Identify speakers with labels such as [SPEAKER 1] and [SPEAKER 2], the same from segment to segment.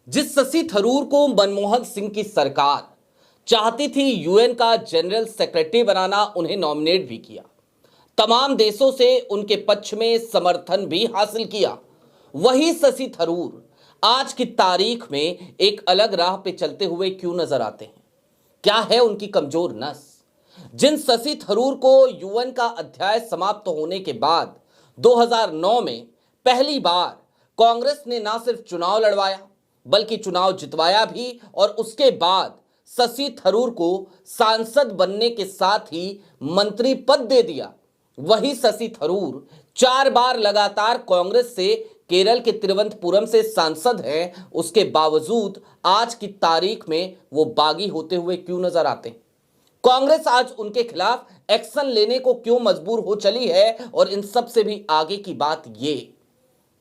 [SPEAKER 1] जिस शशि थरूर को मनमोहन सिंह की सरकार चाहती थी यूएन का जनरल सेक्रेटरी बनाना, उन्हें नॉमिनेट भी किया, तमाम देशों से उनके पक्ष में समर्थन भी हासिल किया, वही शशि थरूर आज की तारीख में एक अलग राह पे चलते हुए क्यों नजर आते हैं? क्या है उनकी कमजोर नस? जिन शशि थरूर को यूएन का अध्याय समाप्त होने के बाद 2009 में पहली बार कांग्रेस ने ना सिर्फ चुनाव लड़वाया बल्कि चुनाव जितवाया भी, और उसके बाद शशि थरूर को सांसद बनने के साथ ही मंत्री पद दे दिया, वही शशि थरूर 4 बार लगातार कांग्रेस से केरल के तिरुवनंतपुरम से सांसद हैं। उसके बावजूद आज की तारीख में वो बागी होते हुए क्यों नजर आते हैं? कांग्रेस आज उनके खिलाफ एक्शन लेने को क्यों मजबूर हो चली है? और इन सब से भी आगे की बात ये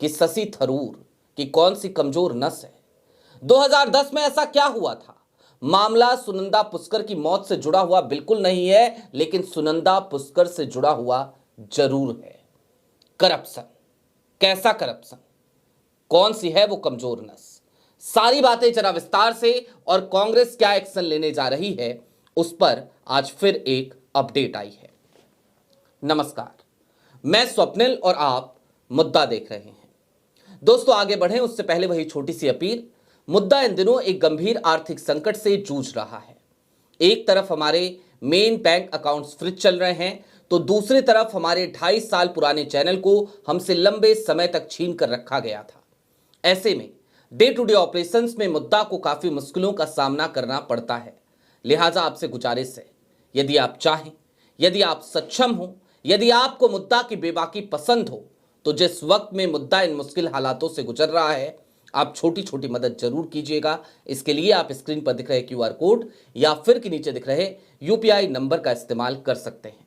[SPEAKER 1] कि शशि थरूर की कौन सी कमजोर नस है। 2010 में ऐसा क्या हुआ था? मामला सुनंदा पुष्कर की मौत से जुड़ा हुआ बिल्कुल नहीं है, लेकिन सुनंदा पुष्कर से जुड़ा हुआ जरूर है। करप्शन, कैसा करप्शन, कौन सी है वो कमजोर नस? सारी बातें जरा विस्तार से, और कांग्रेस क्या एक्शन लेने जा रही है उस पर आज फिर एक अपडेट आई है। नमस्कार, मैं स्वप्निल और आप मुद्दा देख रहे हैं। दोस्तों, आगे बढ़ें उससे पहले वही छोटी सी अपील। मुद्दा इन दिनों एक गंभीर आर्थिक संकट से जूझ रहा है। एक तरफ हमारे मेन बैंक अकाउंट्स फ्रीज चल रहे हैं, तो दूसरी तरफ हमारे 2.5 साल पुराने चैनल को हमसे लंबे समय तक छीन कर रखा गया था। ऐसे में डे टू डे ऑपरेशंस में मुद्दा को काफी मुश्किलों का सामना करना पड़ता है। लिहाजा आपसे गुजारिश है, यदि आप चाहें, यदि आप सक्षम हो, यदि आपको मुद्दा की बेबाकी पसंद हो, तो जिस वक्त में मुद्दा इन मुश्किल हालातों से गुजर रहा है, आप छोटी छोटी मदद जरूर कीजिएगा। इसके लिए आप स्क्रीन पर दिख रहे क्यूआर कोड या फिर के नीचे दिख रहे यूपीआई नंबर का इस्तेमाल कर सकते हैं।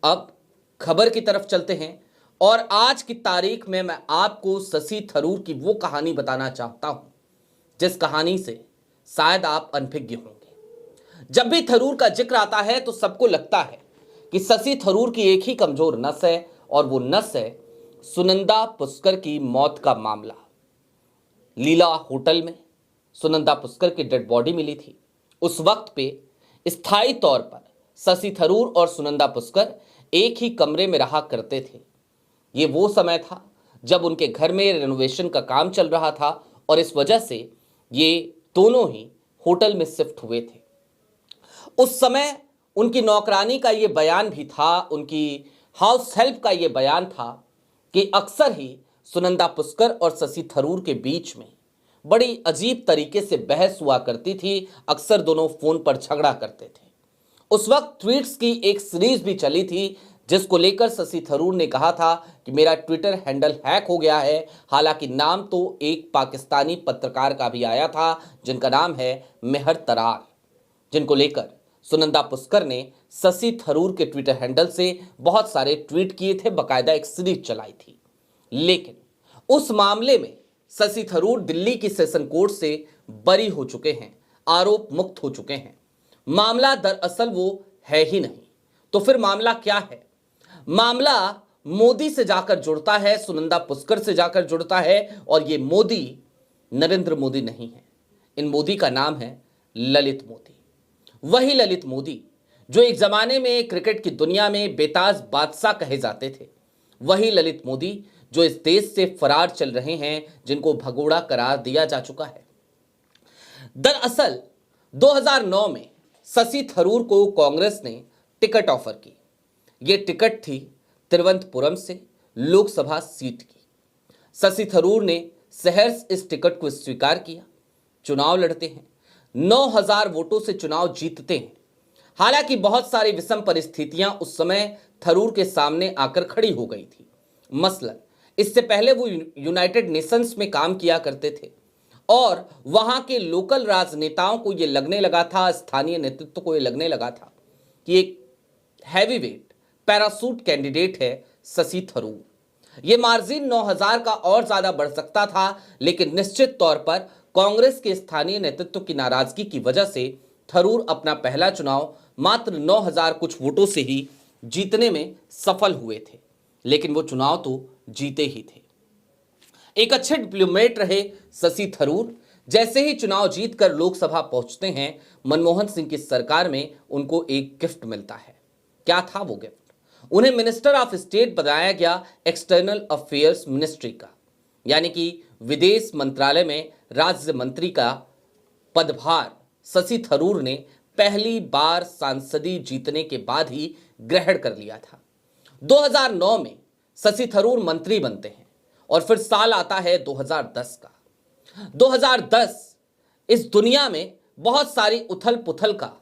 [SPEAKER 1] अब खबर की तरफ चलते हैं, और आज की तारीख में मैं आपको शशि थरूर की वो कहानी बताना चाहता हूं जिस कहानी से शायद आप अनभिज्ञ होंगे। जब भी थरूर का जिक्र आता है तो सबको लगता है कि शशि थरूर की एक ही कमजोर नस है, और वो नस है सुनंदा पुष्कर की मौत का मामला। लीला होटल में सुनंदा पुष्कर की डेड बॉडी मिली थी। उस वक्त पे स्थायी तौर पर शशि थरूर और सुनंदा पुष्कर एक ही कमरे में रहा करते थे। ये वो समय था जब उनके घर में रेनोवेशन का काम चल रहा था, और इस वजह से ये दोनों ही होटल में शिफ्ट हुए थे। उस समय उनकी नौकरानी का ये बयान भी था, उनकी हाउस हेल्प का ये बयान था कि अक्सर ही सुनंदा पुष्कर और शशि थरूर के बीच में बड़ी अजीब तरीके से बहस हुआ करती थी। अक्सर दोनों फोन पर झगड़ा करते थे। उस वक्त ट्वीट्स की एक सीरीज भी चली थी जिसको लेकर शशि थरूर ने कहा था कि मेरा ट्विटर हैंडल हैक हो गया है। हालांकि नाम तो एक पाकिस्तानी पत्रकार का भी आया था जिनका नाम है मेहर तरार, जिनको लेकर सुनंदा पुष्कर ने शशि थरूर के ट्विटर हैंडल से बहुत सारे ट्वीट किए थे, बकायदा एक सीरीज चलाई थी। लेकिन उस मामले में शशि थरूर दिल्ली की सेशन कोर्ट से बरी हो चुके हैं, आरोप मुक्त हो चुके हैं। मामला दरअसल वो है ही नहीं। तो फिर मामला क्या है? मामला मोदी से जाकर जुड़ता है, सुनंदा पुष्कर से जाकर जुड़ता है, और ये मोदी नरेंद्र मोदी नहीं है। इन मोदी का नाम है ललित मोदी। वही ललित मोदी जो एक जमाने में क्रिकेट की दुनिया में बेताज बादशाह कहे जाते थे। वही ललित मोदी जो इस देश से फरार चल रहे हैं, जिनको भगोड़ा करार दिया जा चुका है। दरअसल 2009 में शशि थरूर को कांग्रेस ने टिकट ऑफर की। यह टिकट थी तिरुवनंतपुरम से लोकसभा सीट की। शशि थरूर ने सहर्ष इस टिकट को स्वीकार किया, चुनाव लड़ते हैं, 9000 वोटों से चुनाव जीतते हैं। हालांकि बहुत सारी विषम परिस्थितियां उस समय थरूर के सामने आकर खड़ी हो गई थी। मसलन इससे पहले वो यूनाइटेड नेशंस में काम किया करते थे, और वहां के लोकल राजनेताओं को यह लगने लगा था, स्थानीय नेतृत्व को यह लगने लगा था कि एक हैवीवेट पैरासूट कैंडिडेट है शशि थरूर। यह मार्जिन 9000 का और ज्यादा बढ़ सकता था, लेकिन निश्चित तौर पर कांग्रेस के स्थानीय नेतृत्व की नाराजगी की वजह से थरूर अपना पहला चुनाव मात्र 9000 कुछ वोटों से ही जीतने में सफल हुए थे। लेकिन वो चुनाव तो जीते ही थे। एक अच्छे डिप्लोमेट रहे शशि थरूर, जैसे ही चुनाव जीतकर लोकसभा पहुंचते हैं, मनमोहन सिंह की सरकार में उनको एक गिफ्ट मिलता है। क्या था वो गिफ्ट? उन्हें मिनिस्टर ऑफ स्टेट बनाया गया एक्सटर्नल अफेयर्स मिनिस्ट्री का, यानी कि विदेश मंत्रालय में राज्य मंत्री का पदभार शशि थरूर ने पहली बार सांसदी जीतने के बाद ही ग्रहण कर लिया था। 2009 में शशि थरूर मंत्री बनते हैं और फिर साल आता है 2010 का। 2010 इस दुनिया में बहुत सारी उथल पुथल का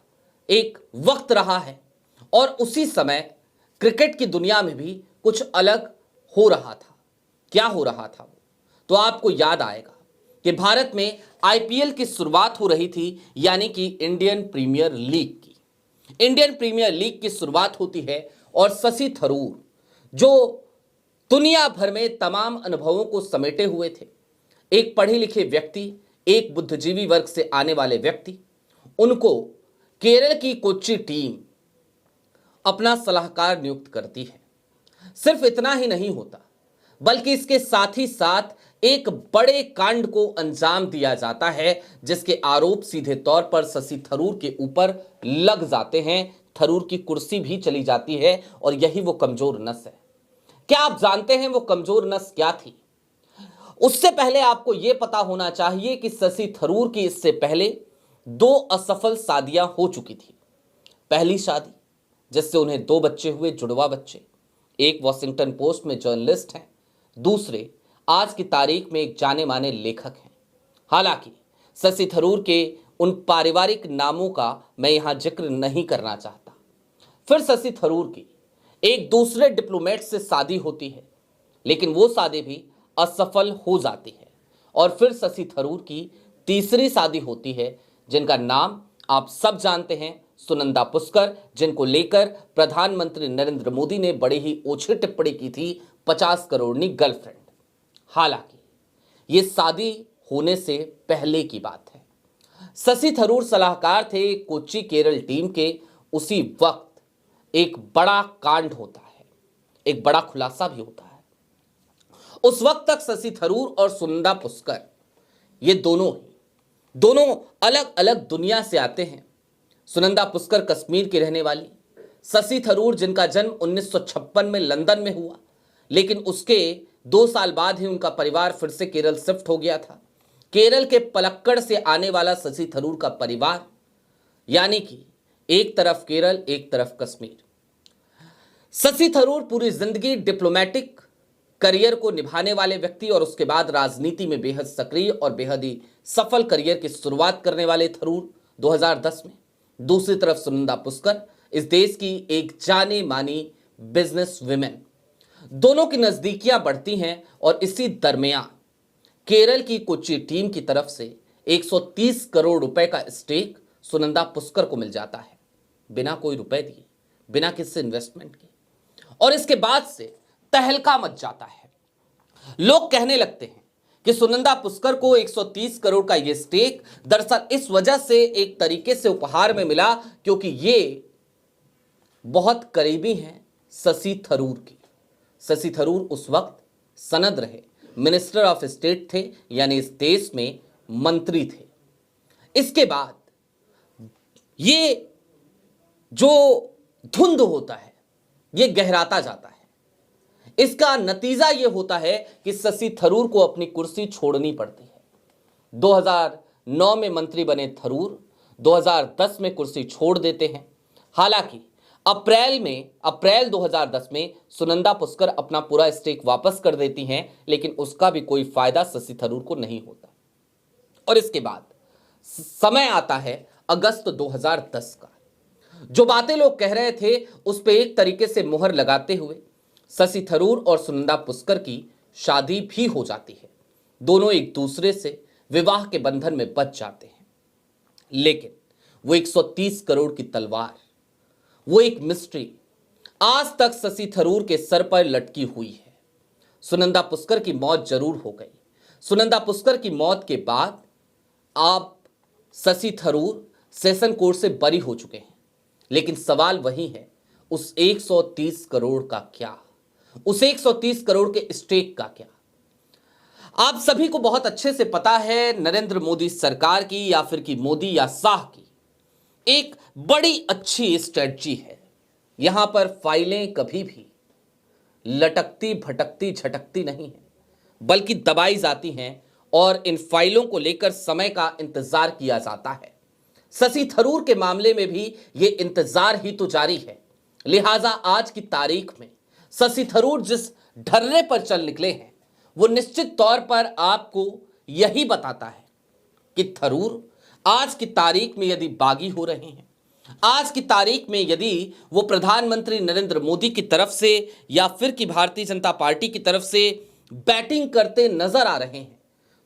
[SPEAKER 1] एक वक्त रहा है और उसी समय क्रिकेट की दुनिया में भी कुछ अलग हो रहा था। क्या हो रहा था वो? तो आपको याद आएगा कि भारत में आईपीएल की शुरुआत हो रही थी, यानी कि इंडियन प्रीमियर लीग की। इंडियन प्रीमियर लीग की शुरुआत होती है और शशि थरूर, जो दुनिया भर में तमाम अनुभवों को समेटे हुए थे, एक पढ़े लिखे व्यक्ति, एक बुद्धिजीवी वर्ग से आने वाले व्यक्ति, उनको केरल की कोच्चि टीम अपना सलाहकार नियुक्त करती है। सिर्फ इतना ही नहीं होता, बल्कि इसके साथ ही साथ एक बड़े कांड को अंजाम दिया जाता है, जिसके आरोप सीधे तौर पर शशि थरूर के ऊपर लग जाते हैं। थरूर की कुर्सी भी चली जाती है और यही वो कमजोर नस है। क्या आप जानते हैं वो कमजोर नस क्या थी? उससे पहले आपको यह पता होना चाहिए कि शशि थरूर की इससे पहले 2 असफल शादियां हो चुकी थी। पहली शादी जिससे उन्हें 2 बच्चे हुए, जुड़वा बच्चे। एक वॉशिंगटन पोस्ट में जर्नलिस्ट हैं, दूसरे आज की तारीख में एक जाने माने लेखक हैं। हालांकि शशि थरूर के उन पारिवारिक नामों का मैं यहां जिक्र नहीं करना चाहता। फिर शशि थरूर की एक दूसरे डिप्लोमेट से शादी होती है, लेकिन वो शादी भी असफल हो जाती है। और फिर शशि थरूर की तीसरी शादी होती है, जिनका नाम आप सब जानते हैं, सुनंदा पुष्कर, जिनको लेकर प्रधानमंत्री नरेंद्र मोदी ने बड़ी ही ओछी टिप्पणी की थी, 50 करोड़नी गर्लफ्रेंड। हालांकि ये शादी होने से पहले की बात है। शशि थरूर सलाहकार थे कोच्चि केरल टीम के। उसी वक्त एक बड़ा कांड होता है, एक बड़ा खुलासा भी होता है। उस वक्त तक शशि थरूर और सुनंदा पुष्कर, ये दोनों अलग अलग दुनिया से आते हैं। सुनंदा पुष्कर कश्मीर की रहने वाली, शशि थरूर जिनका जन्म 1956 में लंदन में हुआ, लेकिन उसके 2 साल बाद ही उनका परिवार फिर से केरल शिफ्ट हो गया था। केरल के पलक्कड़ से आने वाला शशि थरूर का परिवार, यानी कि एक तरफ केरल, एक तरफ कश्मीर। शशि थरूर पूरी जिंदगी डिप्लोमेटिक करियर को निभाने वाले व्यक्ति और उसके बाद राजनीति में बेहद सक्रिय और बेहद ही सफल करियर की शुरुआत करने वाले थरूर 2010 में। दूसरी तरफ सुनंदा पुष्कर, इस देश की एक जाने मानी बिजनेस विमेन। दोनों की नजदीकियां बढ़ती हैं और इसी दरमियान केरल की कोच्चि टीम की तरफ से 130 करोड़ रुपए का स्टेक सुनंदा पुष्कर को मिल जाता है, बिना कोई रुपए दिए, बिना किसी इन्वेस्टमेंट के। और इसके बाद से तहलका मच जाता है। लोग कहने लगते हैं कि सुनंदा पुष्कर को 130 करोड़ का यह स्टेक दरअसल इस वजह से एक तरीके से उपहार में मिला क्योंकि ये बहुत करीबी हैं शशि थरूर की। शशि थरूर उस वक्त सनद रहे, मिनिस्टर ऑफ स्टेट थे, यानी इस देश में मंत्री थे। इसके बाद ये जो धुंध होता है ये गहराता जाता है। इसका नतीजा यह होता है कि शशि थरूर को अपनी कुर्सी छोड़नी पड़ती है। 2009 में मंत्री बने थरूर 2010 में कुर्सी छोड़ देते हैं। हालांकि अप्रैल 2010 में सुनंदा पुष्कर अपना पूरा स्टेक वापस कर देती हैं, लेकिन उसका भी कोई फायदा शशि थरूर को नहीं होता। और इसके बाद समय आता है अगस्त 2010 का। जो बातें लोग कह रहे थे उस पर एक तरीके से मुहर लगाते हुए शशि थरूर और सुनंदा पुष्कर की शादी भी हो जाती है। दोनों एक दूसरे से विवाह के बंधन में बंध जाते हैं। लेकिन वो 130 करोड़ की तलवार, वो एक मिस्ट्री आज तक शशि थरूर के सर पर लटकी हुई है। सुनंदा पुष्कर की मौत जरूर हो गई। सुनंदा पुष्कर की मौत के बाद आप शशि थरूर सेशन कोर्ट से बरी हो चुके हैं, लेकिन सवाल वही है, उस 130 करोड़ का क्या? उस 130 करोड़ के स्टेक का क्या? आप सभी को बहुत अच्छे से पता है नरेंद्र मोदी सरकार की या फिर की मोदी या शाह की एक बड़ी अच्छी स्ट्रेटजी है। यहां पर फाइलें कभी भी लटकती भटकती झटकती नहीं है, बल्कि दबाई जाती हैं और इन फाइलों को लेकर समय का इंतजार किया जाता है। शशि थरूर के मामले में भी यह इंतजार ही तो जारी है। लिहाजा आज की तारीख में शशि थरूर जिस ढर्रे पर चल निकले हैं वो निश्चित तौर पर आपको यही बताता है कि थरूर आज की तारीख में यदि बागी हो रहे हैं, आज की तारीख में यदि वो प्रधानमंत्री नरेंद्र मोदी की तरफ से या फिर की भारतीय जनता पार्टी की तरफ से बैटिंग करते नजर आ रहे हैं,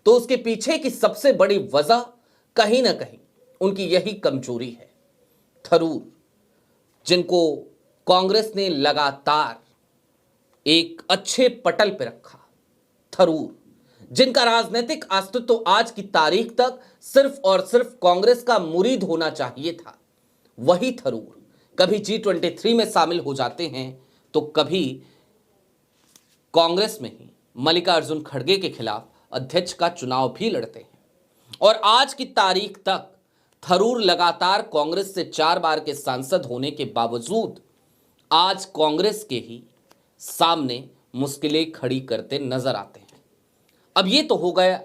[SPEAKER 1] तो उसके पीछे की सबसे बड़ी वजह कहीं ना कहीं उनकी यही कमजोरी है। थरूर जिनको कांग्रेस ने लगातार एक अच्छे पटल पर रखा, थरूर जिनका राजनीतिक अस्तित्व आज की तारीख तक सिर्फ और सिर्फ कांग्रेस का मुरीद होना चाहिए था, वही थरूर कभी G23 में शामिल हो जाते हैं तो कभी कांग्रेस में ही मल्लिकार्जुन खड़गे के खिलाफ अध्यक्ष का चुनाव भी लड़ते हैं। और आज की तारीख तक थरूर लगातार कांग्रेस से 4 बार के सांसद होने के बावजूद आज कांग्रेस के ही सामने मुश्किलें खड़ी करते नजर आते हैं। अब ये तो हो गया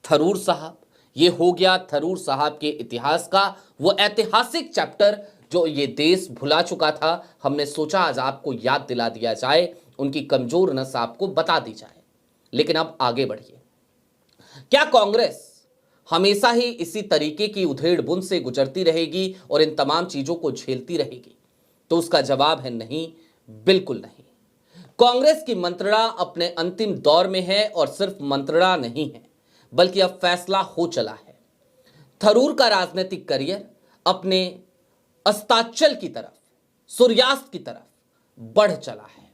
[SPEAKER 1] थरूर साहब, ये हो गया थरूर साहब के इतिहास का वो ऐतिहासिक चैप्टर जो ये देश भुला चुका था। हमने सोचा आज आपको याद दिला दिया जाए, उनकी कमजोर नस आपको बता दी जाए। लेकिन अब आगे बढ़िए, क्या कांग्रेस हमेशा ही इसी तरीके की उधेड़ बुन से गुजरती रहेगी और इन तमाम चीजों को झेलती रहेगी? तो उसका जवाब है नहीं, बिल्कुल नहीं। कांग्रेस की मंत्रणा अपने अंतिम दौर में है और सिर्फ मंत्रणा नहीं है बल्कि अब फैसला हो चला है। थरूर का राजनीतिक करियर अपने अस्ताचल की तरफ, सूर्यास्त की तरफ बढ़ चला है।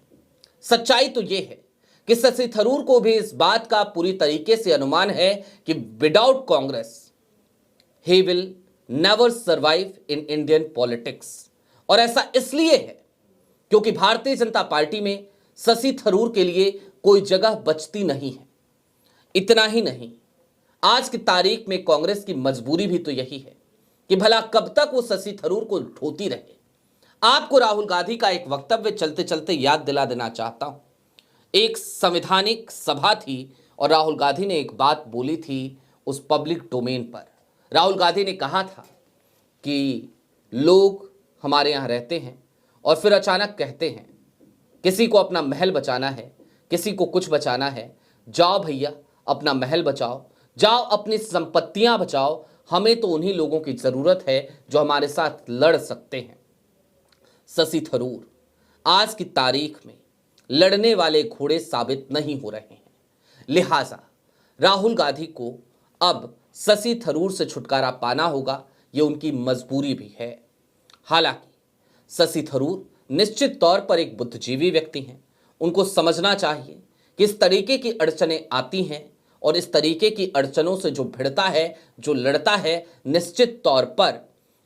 [SPEAKER 1] सच्चाई तो यह है कि शशि थरूर को भी इस बात का पूरी तरीके से अनुमान है कि without Congress he will never survive in Indian politics. और ऐसा इसलिए है क्योंकि भारतीय जनता पार्टी में शशि थरूर के लिए कोई जगह बचती नहीं है। इतना ही नहीं, आज की तारीख में कांग्रेस की मजबूरी भी तो यही है कि भला कब तक वो शशि थरूर को ढोती रहे। आपको राहुल गांधी का एक वक्तव्य चलते चलते याद दिला देना चाहता हूं। एक संवैधानिक सभा थी और राहुल गांधी ने एक बात बोली थी उस पब्लिक डोमेन पर। राहुल गांधी ने कहा था कि लोग हमारे यहां रहते हैं और फिर अचानक कहते हैं किसी को अपना महल बचाना है, किसी को कुछ बचाना है, जाओ भैया अपना महल बचाओ, जाओ अपनी संपत्तियां बचाओ, हमें तो उन्हीं लोगों की जरूरत है जो हमारे साथ लड़ सकते हैं। शशि थरूर आज की तारीख में लड़ने वाले घोड़े साबित नहीं हो रहे हैं। लिहाजा राहुल गांधी को अब शशि थरूर से छुटकारा पाना होगा, यह उनकी मजबूरी भी है। हालांकि शशि थरूर निश्चित तौर पर एक बुद्धिजीवी व्यक्ति हैं। उनको समझना चाहिए कि इस तरीके की अड़चनें आती हैं और इस तरीके की अड़चनों से जो भिड़ता है, जो लड़ता है, निश्चित तौर पर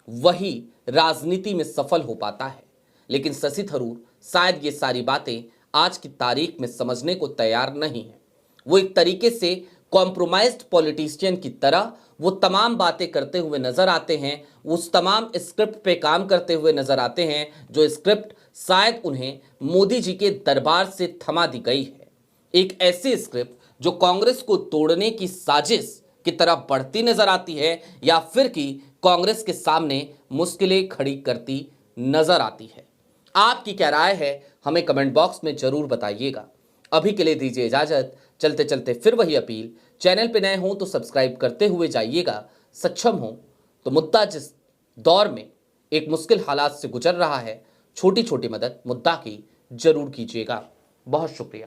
[SPEAKER 1] वही राजनीति में सफल हो पाता है। लेकिन शशि थरूर शायद ये सारी बातें आज की तारीख में समझने को तैयार नहीं है। वो एक तरीके से कॉम्प्रोमाइज्ड पॉलिटिशियन की तरह वो तमाम बातें करते हुए नजर आते हैं, उस तमाम स्क्रिप्ट पे काम करते हुए नजर आते हैं जो स्क्रिप्ट शायद उन्हें मोदी जी के दरबार से थमा दी गई है। एक ऐसी स्क्रिप्ट जो कांग्रेस को तोड़ने की साजिश की तरफ बढ़ती नजर आती है या फिर कि कांग्रेस के सामने मुश्किलें खड़ी करती नजर आती है। आपकी क्या राय है हमें कमेंट बॉक्स में जरूर बताइएगा। अभी के लिए दीजिए इजाजत। चलते चलते फिर वही अपील, चैनल पे नए हो तो सब्सक्राइब करते हुए जाइएगा। सक्षम हो तो मुद्दा जिस दौर में एक मुश्किल हालात से गुजर रहा है, छोटी छोटी मदद मुद्दा की जरूर कीजिएगा। बहुत शुक्रिया।